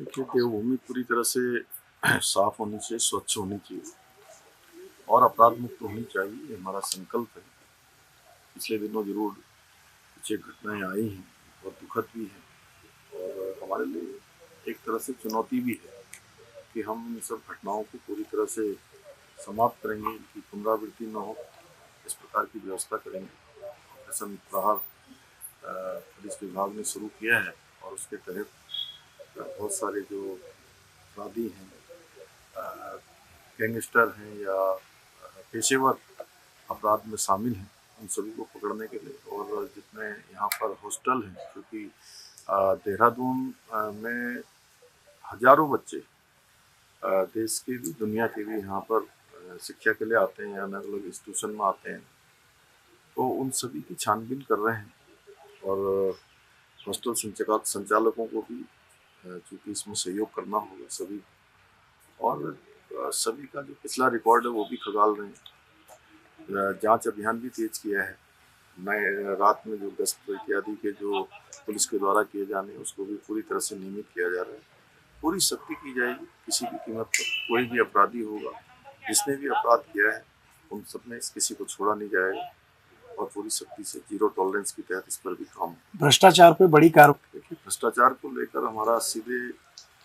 देखिए, देवभूमि पूरी तरह से साफ होनी चाहिए, स्वच्छ होनी चाहिए और अपराध मुक्त होनी चाहिए, ये हमारा संकल्प है। पिछले दिनों ज़रूर कुछ एक घटनाएँ आई हैं और दुखद भी हैं और हमारे लिए एक तरह से चुनौती भी है कि हम इन सब घटनाओं को पूरी तरह से समाप्त करेंगे, इनकी पुनरावृत्ति न हो, इस प्रकार की व्यवस्था करेंगे। ऑपरेशन प्रहार पुलिस विभाग ने शुरू किया है और उसके तहत बहुत सारे जो अपराधी हैं, गैंगस्टर हैं या पेशेवर अपराध में शामिल हैं, उन सभी को पकड़ने के लिए और जितने यहाँ पर हॉस्टल हैं, क्योंकि देहरादून में हजारों बच्चे देश के भी दुनिया के भी यहाँ पर शिक्षा के लिए आते हैं या अलग अलग इंस्टीट्यूशन में आते हैं, तो उन सभी की छानबीन कर रहे हैं और हॉस्टल संचालकों को भी चूँकि इसमें सहयोग करना होगा सभी और सभी का जो पिछला रिकॉर्ड है वो भी खंगाल रहे हैं। जांच अभियान भी तेज किया है। नए रात में जो गश्त इत्यादि के जो पुलिस के द्वारा किए जाने उसको भी पूरी तरह से नियमित किया जा रहा है। पूरी सख्ती की जाएगी, किसी भी कीमत पर कोई भी अपराधी होगा, जिसने भी अपराध किया है उन सब में किसी को छोड़ा नहीं जाएगा और पूरी सख्ती से जीरो टॉलरेंस के तहत इस पर भी काम है। भ्रष्टाचार पे बड़ी कार्रवाई। देखिए, भ्रष्टाचार को लेकर हमारा सीधे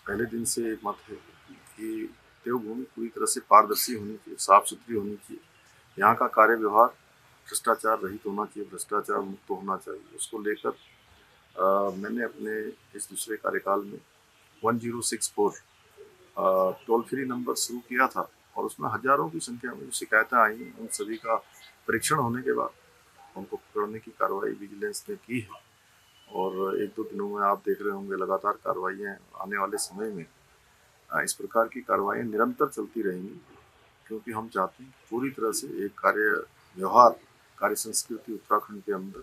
पहले दिन से मत है कि देवभूमि पूरी तरह से पारदर्शी होनी चाहिए, साफ सुथरी होनी चाहिए। यहाँ का कार्य व्यवहार भ्रष्टाचार रहित होना चाहिए, भ्रष्टाचार मुक्त होना चाहिए। उसको लेकर मैंने अपने इस दूसरे कार्यकाल में 1064 टोल फ्री नंबर शुरू किया था और उसमें हजारों की संख्या में शिकायतें आई, उन सभी का परीक्षण होने के बाद उनको पकड़ने की कार्रवाई विजिलेंस ने की है और एक दो दिनों में आप देख रहे होंगे लगातार कार्रवाइयाँ आने वाले समय में इस प्रकार की कार्रवाइयाँ निरंतर चलती रहेंगी, क्योंकि हम चाहते हैं पूरी तरह से एक कार्य व्यवहार, कार्य संस्कृति उत्तराखंड के अंदर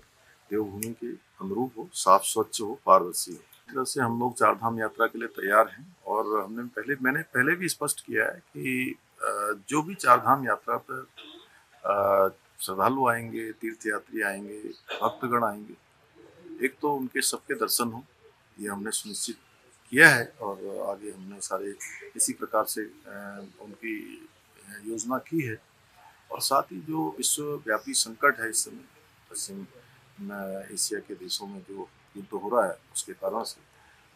देवभूमि के अनुरूप हो, साफ स्वच्छ हो, पारदर्शी हो। इस तरह से हम लोग चारधाम यात्रा के लिए तैयार हैं और मैंने पहले भी स्पष्ट किया है कि जो भी चारधाम यात्रा पर श्रद्धालु आएंगे, तीर्थयात्री आएंगे, भक्तगण आएंगे, एक तो उनके सबके दर्शन हो, ये हमने सुनिश्चित किया है और आगे हमने सारे इसी प्रकार से उनकी योजना की है और साथ ही जो विश्वव्यापी संकट है इस समय पश्चिम एशिया के देशों में जो युद्ध हो रहा है उसके कारण से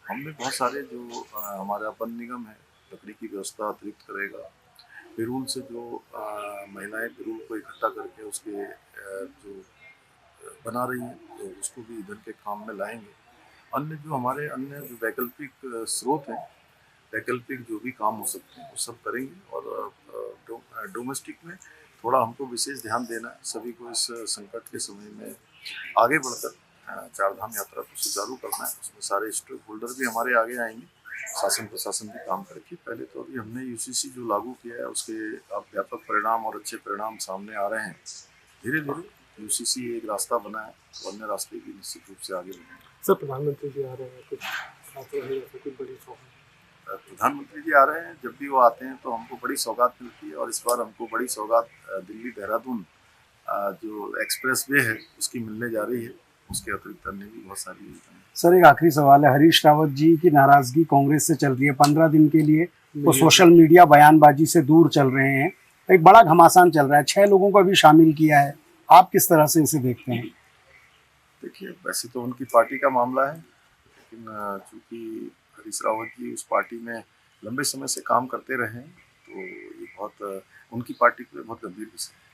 हमने बहुत सारे जो हमारा वन निगम है लकड़ी की व्यवस्था अतिरिक्त करेगा, पिरूल से जो महिलाएं पिरूल को इकट्ठा करके उसके जो बना रही हैं तो उसको भी ईंधन के काम में लाएंगे। अन्य जो वैकल्पिक स्रोत हैं, वैकल्पिक जो भी काम हो सकते हैं वो सब करेंगे और डोमेस्टिक में थोड़ा हमको विशेष ध्यान देना है। सभी को इस संकट के समय में आगे बढ़कर चारधाम यात्रा को सुचारू करना है। उसमें सारे स्टेक होल्डर भी हमारे आगे आएंगे, शासन प्रशासन भी काम करेगी। पहले तो अभी हमने यूसीसी जो लागू किया है उसके अब व्यापक परिणाम और अच्छे परिणाम सामने आ रहे हैं। धीरे धीरे यूसीसी एक रास्ता बना है, तो अन्य रास्ते भी निश्चित रूप से आगे बढ़ेंगे। सर, प्रधानमंत्री जी आ रहे हैं, कुछ बड़ी सौगात। प्रधानमंत्री जी आ रहे हैं, जब भी वो आते हैं तो हमको बड़ी सौगात मिलती है और इस बार हमको बड़ी सौगात दिल्ली देहरादून जो एक्सप्रेस वे है उसकी मिलने जा रही है। उसके अतिरिक्त अन्य भी बहुत सारी योजनाएं। सर, एक आखिरी सवाल है। हरीश रावत जी की नाराजगी कांग्रेस से चल रही है 15 दिन के लिए, वो सोशल मीडिया बयानबाजी से दूर चल रहे हैं, एक बड़ा घमासान चल रहा है, 6 लोगों को भी शामिल किया है, आप किस तरह से इसे देखते हैं? देखिए, वैसे तो उनकी पार्टी का मामला है, लेकिन चूंकि हरीश रावत जी उस पार्टी में लंबे समय से काम करते रहे हैं तो ये बहुत उनकी पार्टी के लिए बहुत गंभीर विषय है।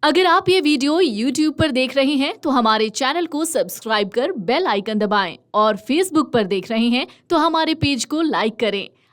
अगर आप ये वीडियो YouTube पर देख रहे हैं तो हमारे चैनल को सब्सक्राइब कर बेल आइकन दबाएं और Facebook पर देख रहे हैं तो हमारे पेज को लाइक करें।